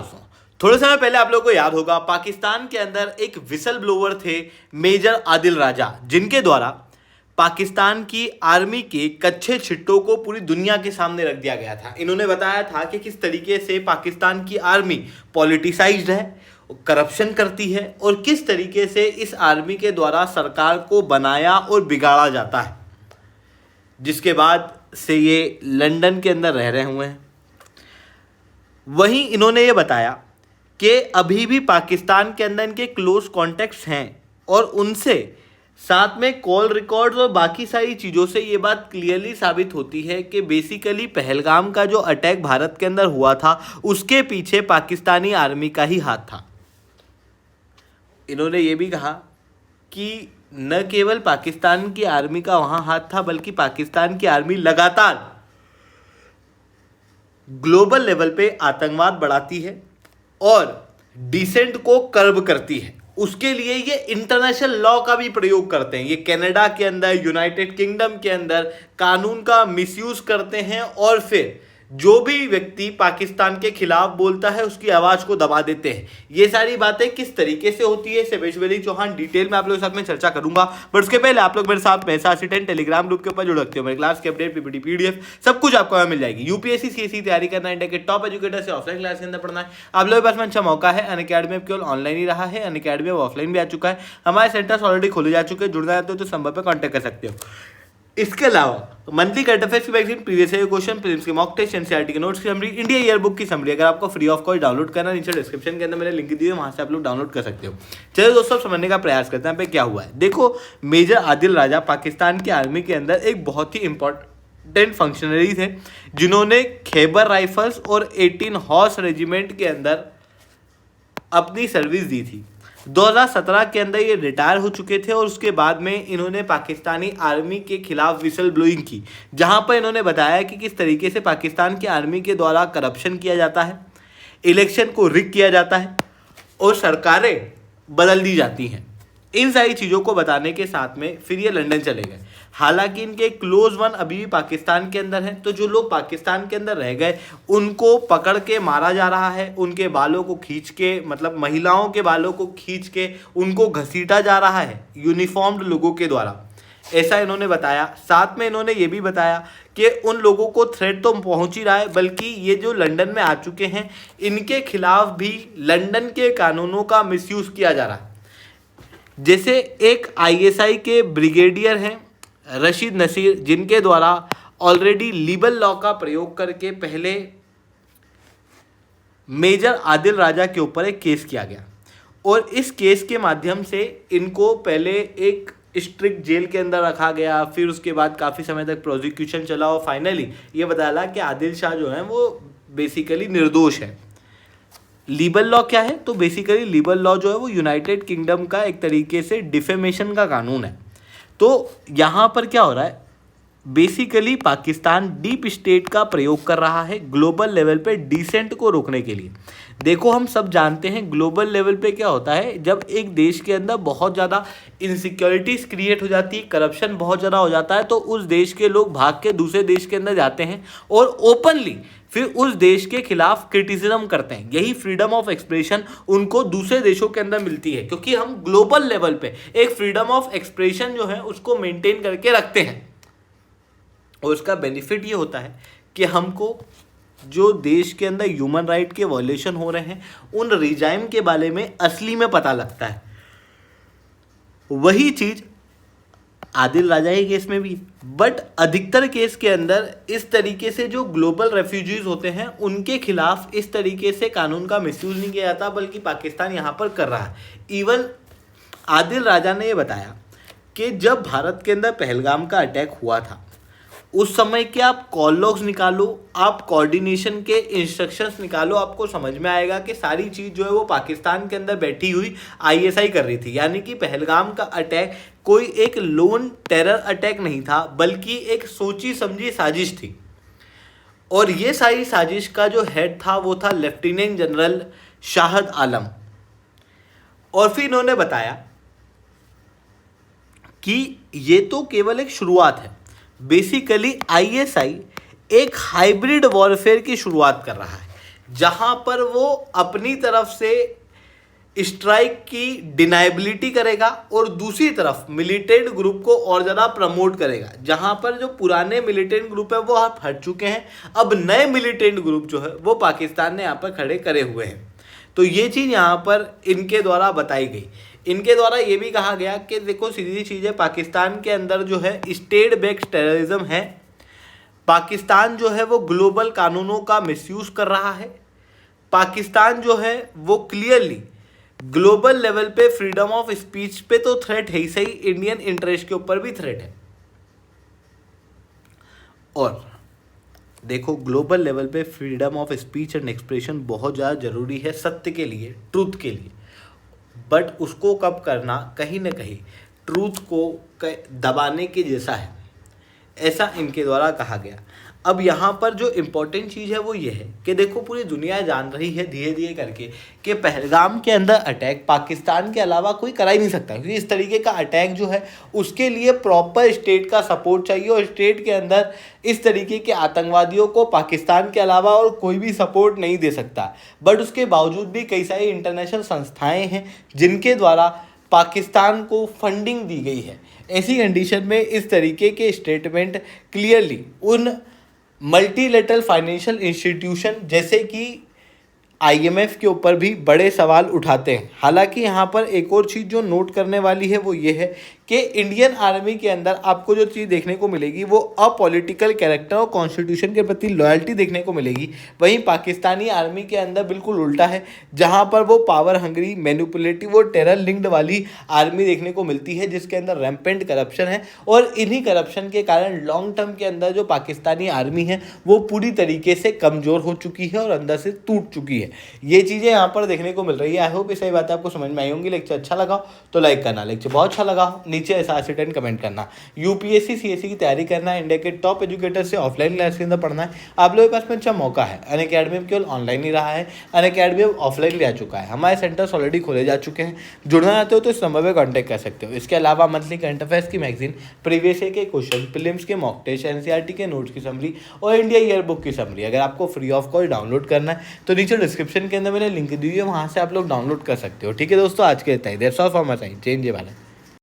दोस्तों, थोड़े समय पहले आप लोगों को याद होगा पाकिस्तान के अंदर एक विसल ब्लोअर थे मेजर आदिल राजा, जिनके द्वारा पाकिस्तान की आर्मी के कच्चे छिट्टों को पूरी दुनिया के सामने रख दिया गया था। इन्होंने बताया था कि किस तरीके से पाकिस्तान की आर्मी पॉलिटिसाइज्ड है, करप्शन करती है और किस तरीके से इस आर्मी के द्वारा सरकार को बनाया और बिगाड़ा जाता है, जिसके बाद से ये लंदन के अंदर रह रहे हुए हैं। वहीं इन्होंने ये बताया कि अभी भी पाकिस्तान के अंदर इनके क्लोज कॉन्टैक्ट्स हैं और उनसे साथ में कॉल रिकॉर्ड्स और बाकी सारी चीज़ों से ये बात क्लियरली साबित होती है कि बेसिकली पहलगाम का जो अटैक भारत के अंदर हुआ था उसके पीछे पाकिस्तानी आर्मी का ही हाथ था। इन्होंने ये भी कहा कि न केवल पाकिस्तान की आर्मी का वहाँ हाथ था, बल्कि पाकिस्तान की आर्मी लगातार ग्लोबल लेवल पे आतंकवाद बढ़ाती है और डिसेंट को कर्ब करती है। उसके लिए ये इंटरनेशनल लॉ का भी प्रयोग करते हैं। ये कनाडा के अंदर, यूनाइटेड किंगडम के अंदर कानून का मिसयूज करते हैं और फिर जो भी व्यक्ति पाकिस्तान के खिलाफ बोलता है उसकी आवाज को दबा देते हैं। ये सारी बातें किस तरीके से होती है सेवेशवेली चौहान डिटेल में आप लोगों के साथ में चर्चा करूंगा, बट उसके पहले आप लोग मेरे साथ पैसा असिस्टेंट टेलीग्राम ग्रुप के ऊपर जुड़ रखते हो। मेरे क्लास के अपडेट, पीपीटी, पीडीएफ सब कुछ आपको यहाँ मिल जाएगी। यूपीएससी सीएससी तैयारी करना है, इंडिया के टॉप एजुकेटर से ऑफलाइन क्लास के अंदर पढ़ना है, आप लोगों के पास में अच्छा मौका है। अनअकैडमी में केवल ऑनलाइन ही रहा है, अनअकैडमी में ऑफलाइन भी आ चुका है। हमारे सेंटर्स ऑलरेडी खोले जा चुके हैं। जुड़ना चाहते हो तो संपर्क पर कॉन्टैक्ट कर सकते हो। इसके अलावा मंथली करंट अफेयर्स की vaccine, previous year question, prelims के मॉक टेस्ट, एनसीईआरटी के नोट्स की समरी, इंडिया ईयर बुक की समरी अगर आपको फ्री ऑफ कॉस्ट डाउनलोड करना है, नीचे डिस्क्रिप्शन के अंदर मैंने लिंक दी है, वहां से आप लोग डाउनलोड कर सकते हो। चलिए दोस्तों, समझने का प्रयास करते हैं पे क्या हुआ है। देखो, मेजर आदिल राजा पाकिस्तान की आर्मी के अंदर एक बहुत ही इंपॉर्टेंट फंक्शनरी थे, जिन्होंने खैबर राइफल्स और 18 हॉर्स रेजिमेंट के अंदर अपनी सर्विस दी थी। 2017 के अंदर ये रिटायर हो चुके थे और उसके बाद में इन्होंने पाकिस्तानी आर्मी के खिलाफ विसल ब्लोइंग की, जहां पर इन्होंने बताया कि किस तरीके से पाकिस्तान की आर्मी के द्वारा करप्शन किया जाता है, इलेक्शन को रिग किया जाता है और सरकारें बदल दी जाती हैं। इन सारी चीज़ों को बताने के साथ में फिर ये लंदन चले गए। हालांकि इनके क्लोज वन अभी भी पाकिस्तान के अंदर है, तो जो लोग पाकिस्तान के अंदर रह गए उनको पकड़ के मारा जा रहा है, उनके बालों को खींच के, मतलब महिलाओं के बालों को खींच के उनको घसीटा जा रहा है यूनिफॉर्म्ड लोगों के द्वारा, ऐसा इन्होंने बताया। साथ में इन्होंने ये भी बताया कि उन लोगों को थ्रेट तो पहुंच ही रहा है, बल्कि ये जो लंदन में आ चुके हैं इनके खिलाफ भी लंदन के कानूनों का मिसयूज किया जा रहा है। जैसे एक आईएसआई के ब्रिगेडियर हैं रशीद नसीर, जिनके द्वारा ऑलरेडी लीबल लॉ का प्रयोग करके पहले मेजर आदिल राजा के ऊपर एक केस किया गया और इस केस के माध्यम से इनको पहले एक स्ट्रिक्ट जेल के अंदर रखा गया, फिर उसके बाद काफ़ी समय तक प्रोसिक्यूशन चला और फाइनली ये बताया कि आदिल शाह जो है वो बेसिकली निर्दोष है। लीबल लॉ क्या है? तो बेसिकली लीबल लॉ जो है वो यूनाइटेड किंगडम का एक तरीके से डिफेमेशन का कानून है। तो यहाँ पर क्या हो रहा है, बेसिकली पाकिस्तान डीप स्टेट का प्रयोग कर रहा है ग्लोबल लेवल पे डिसेंट को रोकने के लिए। देखो, हम सब जानते हैं ग्लोबल लेवल पे क्या होता है, जब एक देश के अंदर बहुत ज़्यादा इनसिक्योरिटीज़ क्रिएट हो जाती है, करप्शन बहुत ज़्यादा हो जाता है, तो उस देश के लोग भाग के दूसरे देश के अंदर जाते हैं और ओपनली फिर उस देश के खिलाफ क्रिटिसिज्म करते हैं। यही फ्रीडम ऑफ एक्सप्रेशन उनको दूसरे देशों के अंदर मिलती है, क्योंकि हम ग्लोबल लेवल पे एक फ्रीडम ऑफ एक्सप्रेशन जो है उसको मेंटेन करके रखते हैं और उसका बेनिफिट ये होता है कि हमको जो देश के अंदर ह्यूमन राइट के वॉयलेशन हो रहे हैं उन रिजाइम के बारे में असली में पता लगता है। वही चीज़ आदिल राजा के केस में भी, बट अधिकतर केस के अंदर इस तरीके से जो ग्लोबल रेफ्यूजीज होते हैं उनके खिलाफ इस तरीके से कानून का मिसयूज नहीं किया जाता, बल्कि पाकिस्तान यहाँ पर कर रहा है। इवन आदिल राजा ने ये बताया कि जब भारत के अंदर पहलगाम का अटैक हुआ था उस समय के आप कॉल लॉग्स निकालो, आप कोऑर्डिनेशन के इंस्ट्रक्शंस निकालो, आपको समझ में आएगा कि सारी चीज़ जो है वो पाकिस्तान के अंदर बैठी हुई आईएसआई कर रही थी। यानी कि पहलगाम का अटैक कोई एक लोन टेरर अटैक नहीं था, बल्कि एक सोची समझी साजिश थी। और ये सारी साजिश का जो हेड था वो था लेफ्टिनेंट जनरल शाहद आलम। और फिर इन्होंने बताया कि ये तो केवल एक शुरुआत है, बेसिकली आईएसआई एक हाइब्रिड वॉरफेयर की शुरुआत कर रहा है, जहां पर वो अपनी तरफ से स्ट्राइक की डिनाइबिलिटी करेगा और दूसरी तरफ मिलिटेंट ग्रुप को और ज़्यादा प्रमोट करेगा। जहां पर जो पुराने मिलिटेंट ग्रुप है वो आप हट चुके हैं, अब नए मिलिटेंट ग्रुप जो है वो पाकिस्तान ने यहाँ पर खड़े करे हुए हैं। तो ये चीज़ यहाँ पर इनके द्वारा बताई गई। इनके द्वारा ये भी कहा गया कि देखो सीधी चीज़ है, पाकिस्तान के अंदर जो है स्टेट बेस्ड टेररिज्म है, पाकिस्तान जो है वो ग्लोबल कानूनों का मिसयूज कर रहा है, पाकिस्तान जो है वो क्लियरली ग्लोबल लेवल पे फ्रीडम ऑफ स्पीच पे तो थ्रेट है ही सही, इंडियन इंटरेस्ट के ऊपर भी थ्रेट है। और देखो ग्लोबल लेवल पे freedom of speech and expression बहुत ज़्यादा ज़रूरी है सत्य के लिए, ट्रूथ के लिए, बट उसको कब करना कहीं ना कहीं ट्रूथ को दबाने के जैसा है, ऐसा इनके द्वारा कहा गया। अब यहाँ पर जो इम्पोर्टेंट चीज़ है वो ये है कि देखो पूरी दुनिया जान रही है धीरे धीरे करके कि पहलगाम के अंदर अटैक पाकिस्तान के अलावा कोई करा ही नहीं सकता, क्योंकि इस तरीके का अटैक जो है उसके लिए प्रॉपर स्टेट का सपोर्ट चाहिए और स्टेट के अंदर इस तरीके के आतंकवादियों को पाकिस्तान के अलावा और कोई भी सपोर्ट नहीं दे सकता। बट उसके बावजूद भी कई सारी इंटरनेशनल संस्थाएँ हैं जिनके द्वारा पाकिस्तान को फंडिंग दी गई है। ऐसी कंडीशन में इस तरीके के स्टेटमेंट क्लियरली उन मल्टीलेटरल फाइनेंशियल इंस्टीट्यूशन जैसे कि आईएमएफ के ऊपर भी बड़े सवाल उठाते हैं। हालांकि यहाँ पर एक और चीज़ जो नोट करने वाली है वो ये है कि इंडियन आर्मी के अंदर आपको जो चीज़ देखने को मिलेगी वो अपॉलिटिकल कैरेक्टर और कॉन्स्टिट्यूशन के प्रति लॉयल्टी देखने को मिलेगी। वहीं पाकिस्तानी आर्मी के अंदर बिल्कुल उल्टा है, जहाँ पर वो पावर हंग्री, मैनिपुलेटिव और टेरर लिंक्ड वाली आर्मी देखने को मिलती है जिसके अंदर रैम्पेंट करप्शन है। और इन्हीं करप्शन के कारण लॉन्ग टर्म के अंदर जो पाकिस्तानी आर्मी है वो पूरी तरीके से कमज़ोर हो चुकी है और अंदर से टूट चुकी है। ये चीज़ें यहाँ पर देखने को मिल रही है। आई होप ये सही बात आपको समझ में आई होंगी। लेक्चर अच्छा लगा हो तो लाइक करना, लेक्चर बहुत अच्छा लगा हो नीचे SR10 कमेंट करना। यूपीएससी CSE की तैयारी करना है, इंडिया के टॉप एजुकेटर से ऑफलाइन क्लास के अंदर पढ़ना है, आप लोगों के पास में अच्छा मौका है। अनअकैडमी में केवल ऑनलाइन ही रहा है, अनअकैडमी अब ऑफलाइन ले आ चुका है। हमारे सेंटर्स ऑलरेडी खोले जा चुके हैं। जुड़ना चाहते हो तो इस नंबर पर कॉन्टैक्ट कर सकते हो। इसके अलावा मंथली करंट अफेयर्स की मैगजीन, प्रीवियस ईयर के क्वेश्चन, प्रीलिम्स के मॉक टेस्ट, NCERT के नोट्स की समरी और इंडिया ईयर बुक की समरी अगर आपको फ्री ऑफ कॉस्ट डाउनलोड करना है तो नीचे डिस्क्रिप्शन के अंदर मैंने लिंक दी हुई है, वहाँ से आप लोग डाउनलोड कर सकते हो। ठीक है दोस्तों, आज के लिए that's all from my side. जय हिंद, जय भारत।